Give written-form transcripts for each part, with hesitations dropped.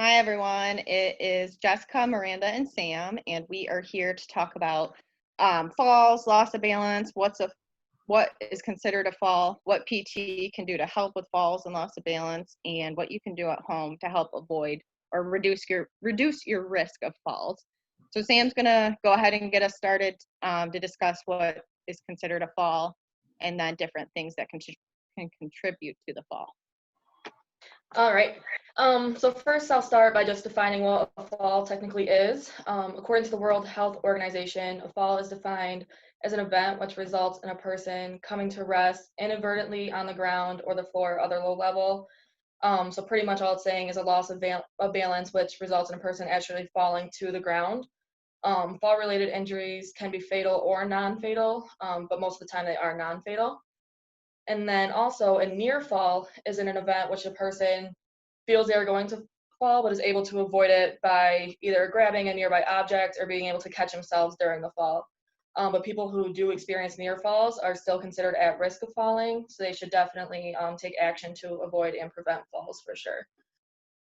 Hi everyone, it is Jessica, Miranda, and Sam, and we are here to talk about falls, loss of balance, what is considered a fall, what PT can do to help with falls and loss of balance, and what you can do at home to help avoid or reduce your risk of falls. So Sam's gonna go ahead and get us started to discuss what is considered a fall, and then different things that can contribute to the fall. All right. So first I'll start by just defining what a fall technically is. According to the World Health Organization, a fall is defined as an event which results in a person coming to rest inadvertently on the ground or the floor or other low level. So pretty much all it's saying is a loss of balance, which results in a person actually falling to the ground. Fall-related injuries can be fatal or non-fatal, but most of the time they are non-fatal. And then also a near fall is in an event which a person feels they are going to fall but is able to avoid it by either grabbing a nearby object or being able to catch themselves during the fall. But people who do experience near falls are still considered at risk of falling, so they should definitely take action to avoid and prevent falls for sure.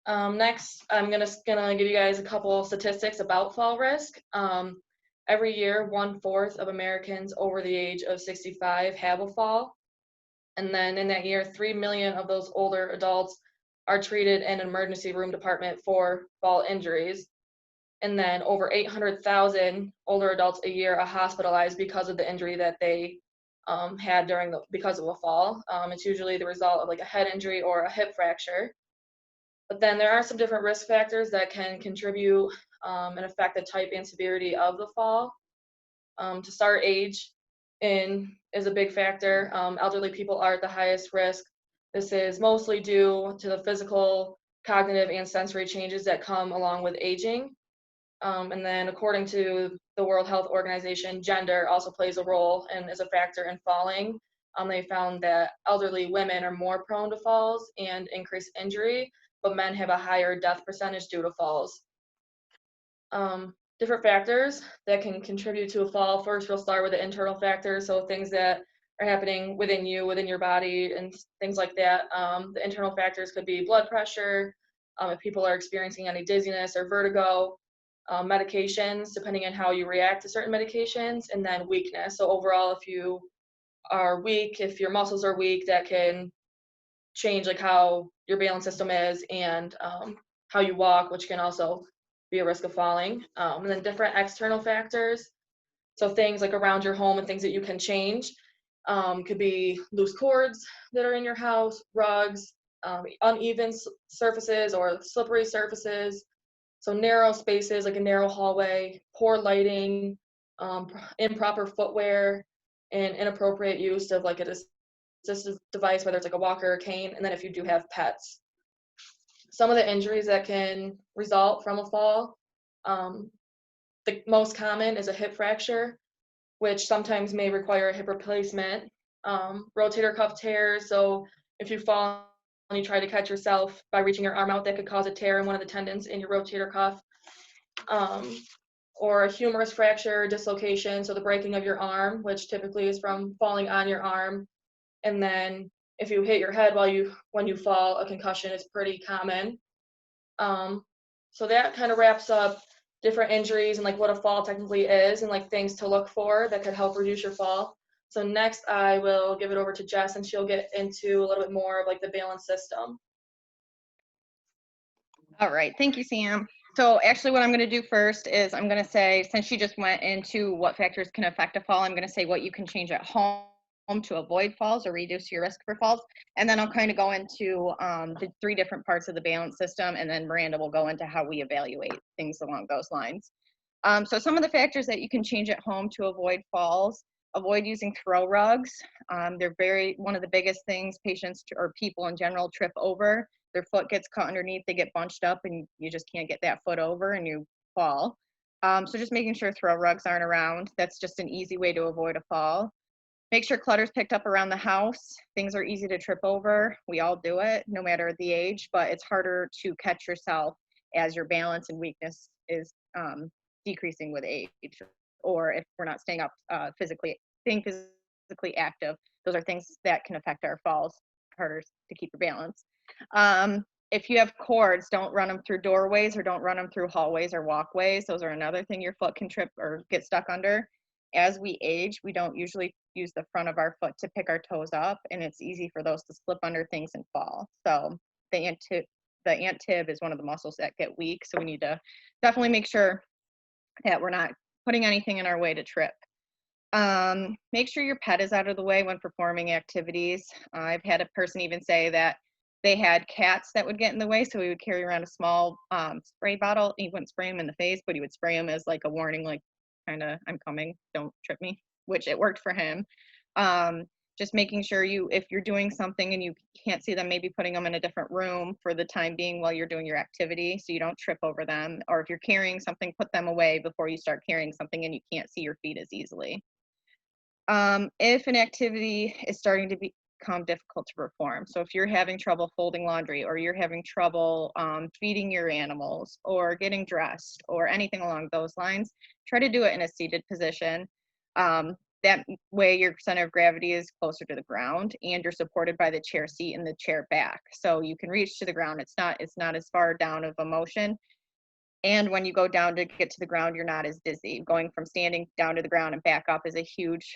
Next, I'm gonna give you guys a couple statistics about fall risk. Every year, 1/4 of Americans over the age of 65 have a fall. And then in that year, 3 million of those older adults are treated in an emergency room department for fall injuries. And then over 800,000 older adults a year are hospitalized because of the injury that they had because of a fall. It's usually the result of like a head injury or a hip fracture. But then there are some different risk factors that can contribute and affect the type and severity of the fall. To start, age is a big factor. Elderly people are at the highest risk. This is mostly due to the physical, cognitive, and sensory changes that come along with aging. And then according to the World Health Organization, gender also plays a role and is a factor in falling. They found that elderly women are more prone to falls and increased injury, but men have a higher death percentage due to falls. Different factors that can contribute to a fall. First, we'll start with the internal factors, so things that are happening within you, within your body, and things like that. The internal factors could be blood pressure, if people are experiencing any dizziness or vertigo, medications, depending on how you react to certain medications, and then weakness. So overall, if you are weak, if your muscles are weak, that can change like how your balance system is and how you walk, which can also be a risk of falling. And then different external factors, so things like around your home and things that you can change, could be loose cords that are in your house, rugs, uneven surfaces or slippery surfaces, so narrow spaces like a narrow hallway, poor lighting, improper footwear, and inappropriate use of like a assistive device, whether it's like a walker or cane, and then if you do have pets. Some of the injuries that can result from a fall, the most common is a hip fracture, which sometimes may require a hip replacement. Rotator cuff tears, so if you fall and you try to catch yourself by reaching your arm out, that could cause a tear in one of the tendons in your rotator cuff. Or a humerus fracture, dislocation, so the breaking of your arm, which typically is from falling on your arm. And then if you hit your head when you fall, a concussion is pretty common. So that kind of wraps up different injuries and like what a fall technically is and like things to look for that could help reduce your fall. So next I will give it over to Jess and she'll get into a little bit more of like the balance system. All right, thank you, Sam. So actually what I'm going to do first is I'm going to say, since she just went into what factors can affect a fall, I'm going to say what you can change at home to avoid falls or reduce your risk for falls. And then I'll kind of go into the 3 different parts of the balance system, and then Miranda will go into how we evaluate things along those lines. So some of the factors that you can change at home to avoid falls: avoid using throw rugs. They're one of the biggest things patients or people in general trip over. Their foot gets caught underneath, they get bunched up, and you just can't get that foot over and you fall. So just making sure throw rugs aren't around. That's just an easy way to avoid a fall. Make sure clutter's picked up around the house. Things are easy to trip over. We all do it, no matter the age, but it's harder to catch yourself as your balance and weakness is decreasing with age, or if we're not staying staying physically active. Those are things that can affect our falls, harder to keep your balance. if you have cords, don't run them through doorways or don't run them through hallways or walkways. Those are another thing your foot can trip or get stuck under. As we age, we don't usually use the front of our foot to pick our toes up, and it's easy for those to slip under things and fall. So the ant tib is one of the muscles that get weak, so we need to definitely make sure that we're not putting anything in our way to trip. Make sure your pet is out of the way when performing activities. I've had a person even say that they had cats that would get in the way, so he would carry around a small spray bottle. He wouldn't spray them in the face, but he would spray them as like a warning, like kind of, I'm coming, don't trip me, which it worked for him. Just making sure if you're doing something and you can't see them, maybe putting them in a different room for the time being while you're doing your activity so you don't trip over them. Or if you're carrying something, put them away before you start carrying something and you can't see your feet as easily. If an activity is starting to become difficult to perform, so if you're having trouble folding laundry or you're having trouble feeding your animals or getting dressed or anything along those lines, try to do it in a seated position. That way your center of gravity is closer to the ground and you're supported by the chair seat and the chair back. So you can reach to the ground. It's not as far down of a motion. And when you go down to get to the ground, you're not as dizzy. Going from standing down to the ground and back up is a huge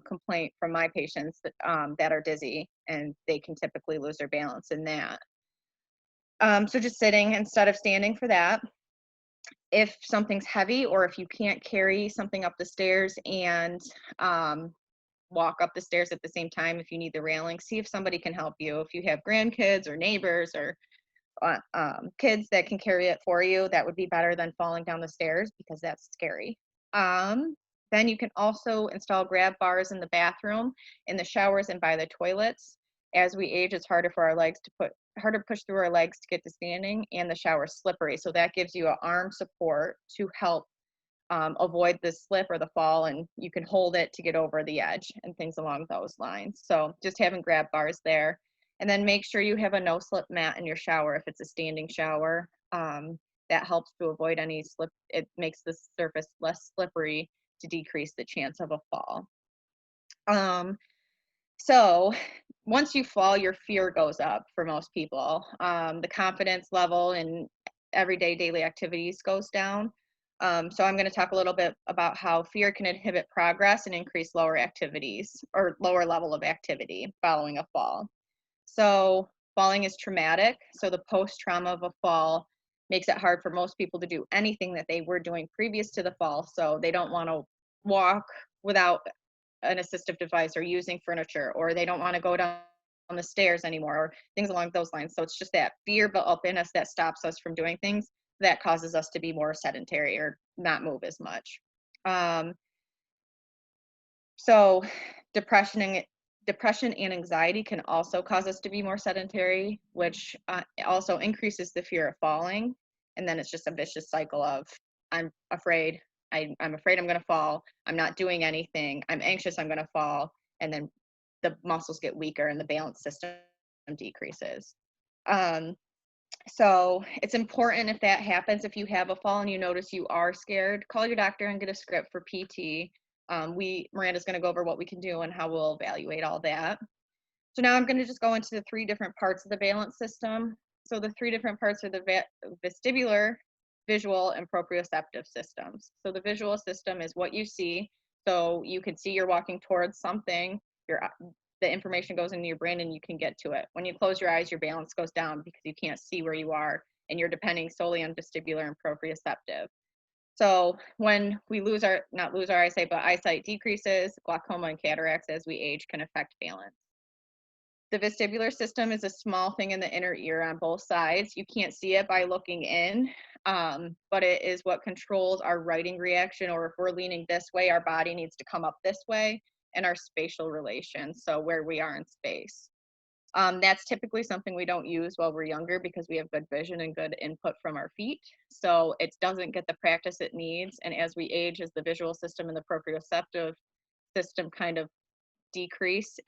complaint from my patients that are dizzy, and they can typically lose their balance in that. So just sitting instead of standing for that. If something's heavy or if you can't carry something up the stairs and walk up the stairs at the same time, if you need the railing, see if somebody can help you. If you have grandkids or neighbors or kids that can carry it for you, that would be better than falling down the stairs because that's scary. Then you can also install grab bars in the bathroom, in the showers, and by the toilets. As we age, it's harder to push through our legs to get to standing, and the shower is slippery. So that gives you an arm support to help avoid the slip or the fall, and you can hold it to get over the edge and things along those lines. So just having grab bars there. And then make sure you have a no slip mat in your shower if it's a standing shower. That helps to avoid any slip. It makes the surface less slippery to decrease the chance of a fall. So once you fall, your fear goes up for most people. The confidence level in everyday daily activities goes down. So I'm going to talk a little bit about how fear can inhibit progress and increase lower activities or lower level of activity following a fall. So falling is traumatic. So the post-trauma of a fall makes it hard for most people to do anything that they were doing previous to the fall. So they don't want to walk without an assistive device or using furniture, or they don't want to go down the stairs anymore, or things along those lines. So it's just that fear built up in us that stops us from doing things that causes us to be more sedentary or not move as much. So depression and anxiety can also cause us to be more sedentary, which also increases the fear of falling. And then it's just a vicious cycle of I'm afraid, I'm afraid I'm going to fall, I'm not doing anything, I'm anxious I'm going to fall, and then the muscles get weaker and the balance system decreases. So it's important if that happens, if you have a fall and you notice you are scared, call your doctor and get a script for PT. Miranda's going to go over what we can do and how we'll evaluate all that. So now I'm going to just go into the three different parts of the balance system. So the three different parts are the vestibular, visual, and proprioceptive systems. So the visual system is what you see. So you can see you're walking towards something, the information goes into your brain and you can get to it. When you close your eyes, your balance goes down because you can't see where you are and you're depending solely on vestibular and proprioceptive. So when we not lose our eyesight, but eyesight decreases, glaucoma and cataracts as we age can affect balance. The vestibular system is a small thing in the inner ear on both sides. You can't see it by looking in, but it is what controls our writing reaction, or if we're leaning this way, our body needs to come up this way, and our spatial relations, so where we are in space. That's typically something we don't use while we're younger because we have good vision and good input from our feet. So it doesn't get the practice it needs. And as we age, as the visual system and the proprioceptive system kind of decrease,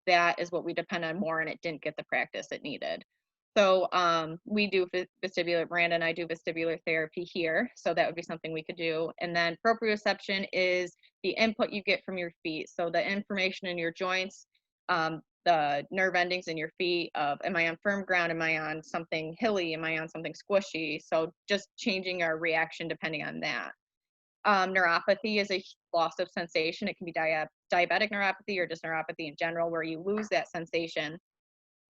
that is what we depend on more, and it didn't get the practice it needed. So we do vestibular, Myranda and I do vestibular therapy here. So that would be something we could do. And then proprioception is the input you get from your feet. So the information in your joints, the nerve endings in your feet of, am I on firm ground? Am I on something hilly? Am I on something squishy? So just changing our reaction depending on that. Neuropathy is a loss of sensation. It can be diabetic neuropathy or just neuropathy in general, where you lose that sensation.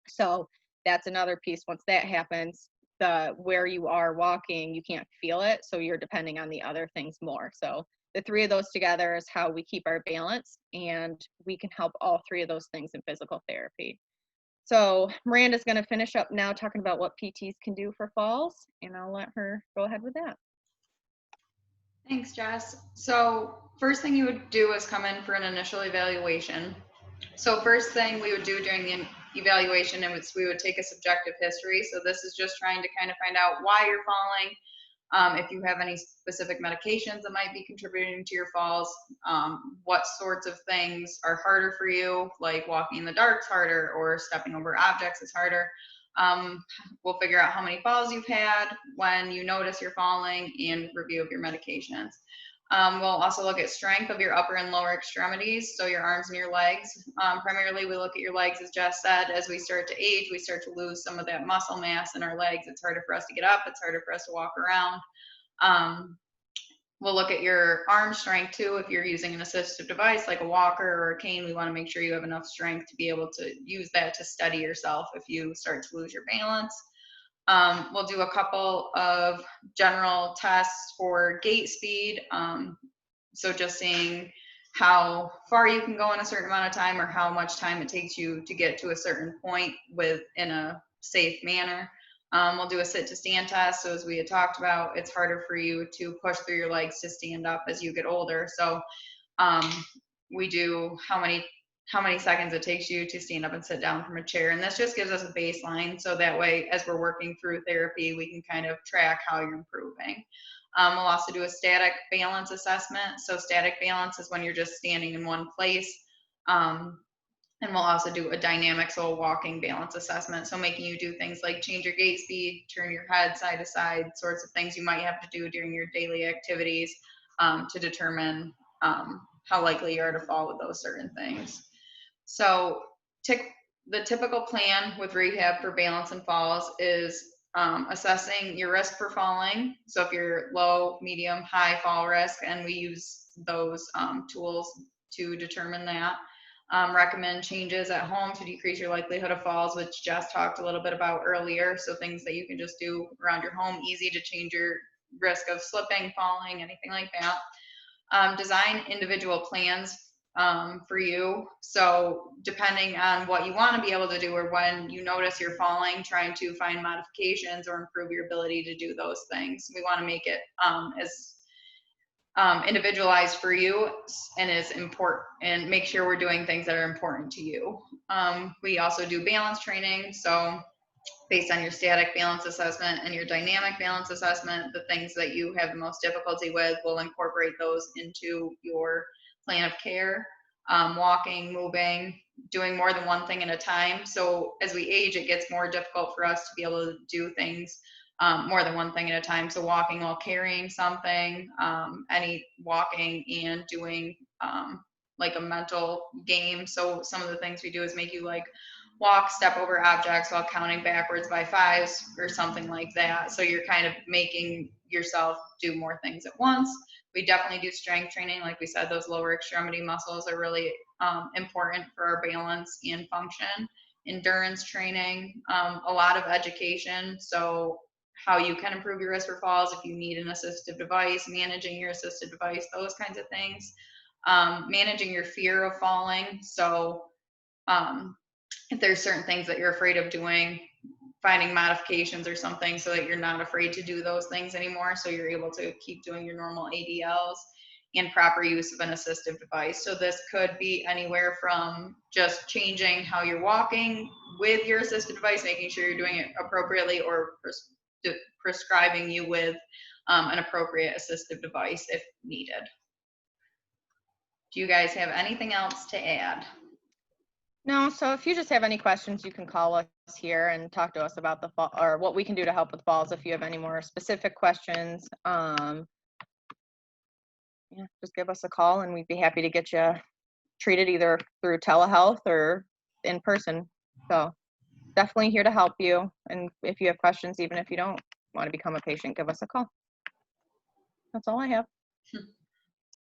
So that's another piece. Once that happens, the where you are walking, you can't feel it. So you're depending on the other things more. So the three of those together is how we keep our balance, and we can help all three of those things in physical therapy. So Miranda's going to finish up now talking about what PTs can do for falls, and I'll let her go ahead with that. Thanks, Jess. So first thing you would do is come in for an initial evaluation. So first thing we would do during the evaluation is we would take a subjective history. So this is just trying to kind of find out why you're falling, if you have any specific medications that might be contributing to your falls, what sorts of things are harder for you, like walking in the dark's harder or stepping over objects is harder. We'll figure out how many falls you've had, when you notice you're falling, and review of your medications. We'll also look at strength of your upper and lower extremities, so your arms and your legs. Primarily, we look at your legs, as Jess said. As we start to age, we start to lose some of that muscle mass in our legs. It's harder for us to get up. It's harder for us to walk around. We'll look at your arm strength too. If you're using an assistive device like a walker or a cane, we want to make sure you have enough strength to be able to use that to steady yourself if you start to lose your balance. We'll do a couple of general tests for gait speed. So just seeing how far you can go in a certain amount of time, or how much time it takes you to get to a certain point in a safe manner. We'll do a sit to stand test. So as we had talked about, it's harder for you to push through your legs to stand up as you get older. So we do how many seconds it takes you to stand up and sit down from a chair. And this just gives us a baseline. So that way, as we're working through therapy, we can kind of track how you're improving. We'll also do a static balance assessment. So static balance is when you're just standing in one place. And we'll also do a dynamic, so a walking balance assessment. So making you do things like change your gait speed, turn your head side to side, sorts of things you might have to do during your daily activities to determine how likely you are to fall with those certain things. So the typical plan with rehab for balance and falls is assessing your risk for falling. So if you're low, medium, high fall risk, and we use those tools to determine that. Recommend changes at home to decrease your likelihood of falls, which Jess talked a little bit about earlier. So things that you can just do around your home, easy to change your risk of slipping, falling, anything like that. Design individual plans for you. So depending on what you want to be able to do, or when you notice you're falling, trying to find modifications or improve your ability to do those things. We want to make it as individualized for you and is important, and make sure we're doing things that are important to you. We also do balance training. So based on your static balance assessment and your dynamic balance assessment, the things that you have the most difficulty with, we'll incorporate those into your plan of care. Walking, moving, doing more than one thing at a time. So as we age, it gets more difficult for us to be able to do things more than one thing at a time. So walking while carrying something, any walking and doing like a mental game. So some of the things we do is make you like walk, step over objects while counting backwards by fives or something like that. So you're kind of making yourself do more things at once. We definitely do strength training. Like we said, those lower extremity muscles are really important for our balance and function. Endurance training, a lot of education. So how you can improve your risk for falls, if you need an assistive device, managing your assistive device, those kinds of things. Managing your fear of falling. So if there's certain things that you're afraid of doing, finding modifications or something so that you're not afraid to do those things anymore, so you're able to keep doing your normal ADLs, and proper use of an assistive device. So this could be anywhere from just changing how you're walking with your assistive device, making sure you're doing it appropriately, or prescribing you with an appropriate assistive device if needed. Do you guys have anything else to add? No, so if you just have any questions, you can call us here and talk to us about the fall, or what we can do to help with falls. If you have any more specific questions, yeah, just give us a call and we'd be happy to get you treated either through telehealth or in person. So definitely here to help you. And if you have questions, even if you don't want to become a patient, give us a call. That's all I have.